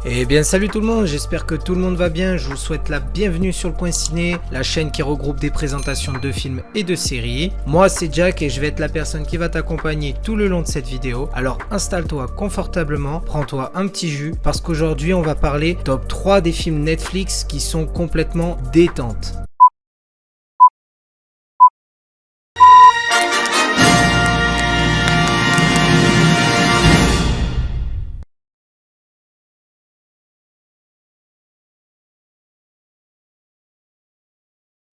Eh bien salut tout le monde, j'espère que tout le monde va bien, je vous souhaite la bienvenue sur le Coin Ciné, la chaîne qui regroupe des présentations de films et de séries. Moi c'est Jack et je vais être la personne qui va t'accompagner tout le long de cette vidéo. Alors installe-toi confortablement, prends-toi un petit jus, parce qu'aujourd'hui on va parler top 3 des films Netflix qui sont complètement détentes.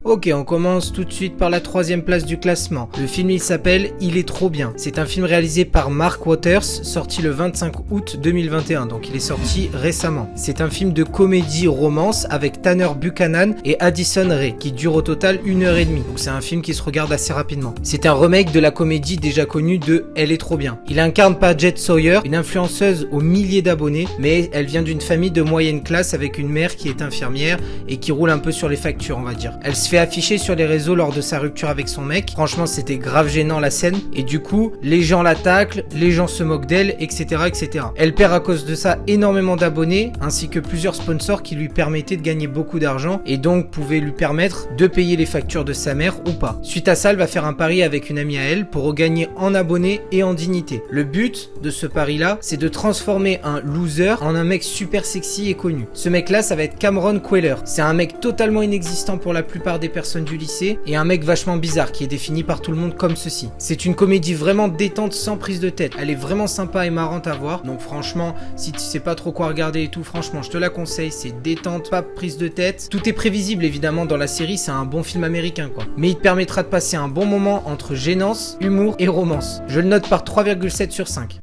Ok, on commence tout de suite par la troisième place du classement. Le film il s'appelle Il est trop bien. C'est un film réalisé par Mark Waters, sorti le 25 août 2021, donc il est sorti récemment. C'est un film de comédie-romance avec Tanner Buchanan et Addison Rae, qui dure au total 1h30. Donc c'est un film qui se regarde assez rapidement. C'est un remake de la comédie déjà connue de Elle est trop bien. Il incarne Paget Sawyer, une influenceuse aux milliers d'abonnés, mais elle vient d'une famille de moyenne classe avec une mère qui est infirmière et qui roule un peu sur les factures, on va dire. Elle se fait afficher sur les réseaux lors de sa rupture avec son mec. Franchement, c'était grave gênant la scène. Et du coup, les gens la taclent, les gens se moquent d'elle, etc., etc. Elle perd à cause de ça énormément d'abonnés, ainsi que plusieurs sponsors qui lui permettaient de gagner beaucoup d'argent et donc pouvaient lui permettre de payer les factures de sa mère ou pas. Suite à ça, elle va faire un pari avec une amie à elle pour regagner en abonnés et en dignité. Le but de ce pari-là, c'est de transformer un loser en un mec super sexy et connu. Ce mec-là, ça va être Cameron Queller. C'est un mec totalement inexistant pour la plupart des personnes du lycée et un mec vachement bizarre qui est défini par tout le monde comme ceci. C'est une comédie vraiment détente sans prise de tête. Elle est vraiment sympa et marrante à voir. Donc franchement, si tu sais pas trop quoi regarder et tout, franchement, je te la conseille. C'est détente, pas prise de tête. Tout est prévisible évidemment dans la série. C'est un bon film américain quoi. Mais il te permettra de passer un bon moment entre gênance, humour et romance. Je le note par 3,7 sur 5.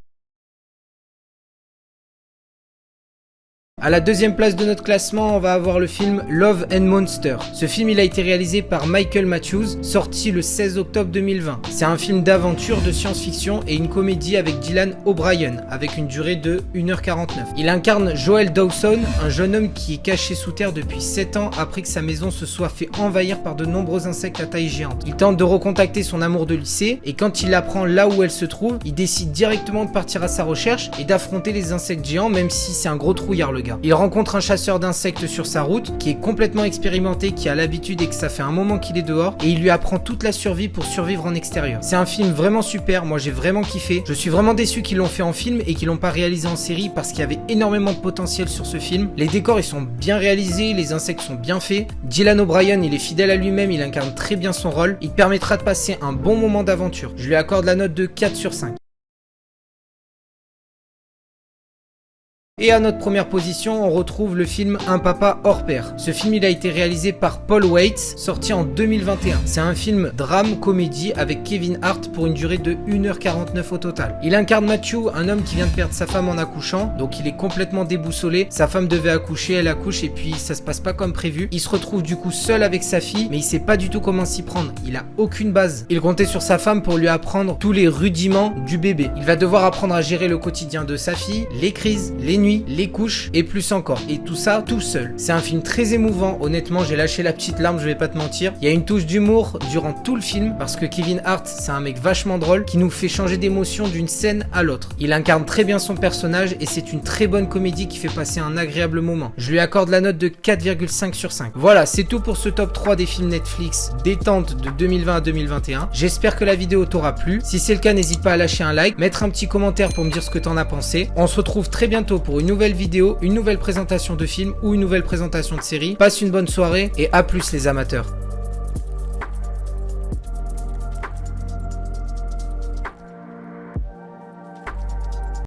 À la deuxième place de notre classement, on va avoir le film Love and Monster. Ce film, il a été réalisé par Michael Matthews, sorti le 16 octobre 2020. C'est un film d'aventure, de science-fiction et une comédie avec Dylan O'Brien, avec une durée de 1h49. Il incarne Joel Dawson, un jeune homme qui est caché sous terre depuis 7 ans après que sa maison se soit fait envahir par de nombreux insectes à taille géante. Il tente de recontacter son amour de lycée et quand il apprend là où elle se trouve, il décide directement de partir à sa recherche et d'affronter les insectes géants, même si c'est un gros trouillard le gars. Il rencontre un chasseur d'insectes sur sa route qui est complètement expérimenté, qui a l'habitude et que ça fait un moment qu'il est dehors et il lui apprend toute la survie pour survivre en extérieur. C'est un film vraiment super, moi j'ai vraiment kiffé. Je suis vraiment déçu qu'ils l'ont fait en film et qu'ils l'ont pas réalisé en série parce qu'il y avait énormément de potentiel sur ce film. Les décors ils sont bien réalisés, les insectes sont bien faits. Dylan O'Brien il est fidèle à lui-même, il incarne très bien son rôle. Il te permettra de passer un bon moment d'aventure. Je lui accorde la note de 4 sur 5. Et à notre première position, on retrouve le film Un papa hors pair. Ce film, il a été réalisé par Paul Weitz, sorti en 2021. C'est un film drame-comédie avec Kevin Hart pour une durée de 1h49 au total. Il incarne Matthew, un homme qui vient de perdre sa femme en accouchant, donc il est complètement déboussolé. Sa femme devait accoucher, elle accouche et puis ça se passe pas comme prévu. Il se retrouve du coup seul avec sa fille, mais il sait pas du tout comment s'y prendre. Il a aucune base. Il comptait sur sa femme pour lui apprendre tous les rudiments du bébé. Il va devoir apprendre à gérer le quotidien de sa fille, les crises, les nuits, les couches et plus encore. Et tout ça tout seul. C'est un film très émouvant. Honnêtement, j'ai lâché la petite larme, je vais pas te mentir. Il y a une touche d'humour durant tout le film parce que Kevin Hart, c'est un mec vachement drôle qui nous fait changer d'émotion d'une scène à l'autre. Il incarne très bien son personnage et c'est une très bonne comédie qui fait passer un agréable moment. Je lui accorde la note de 4,5 sur 5. Voilà, c'est tout pour ce top 3 des films Netflix détente de 2020 à 2021. J'espère que la vidéo t'aura plu. Si c'est le cas, n'hésite pas à lâcher un like, mettre un petit commentaire pour me dire ce que t'en as pensé. On se retrouve très bientôt pour une nouvelle vidéo, une nouvelle présentation de film ou une nouvelle présentation de série. Passe une bonne soirée et à plus les amateurs.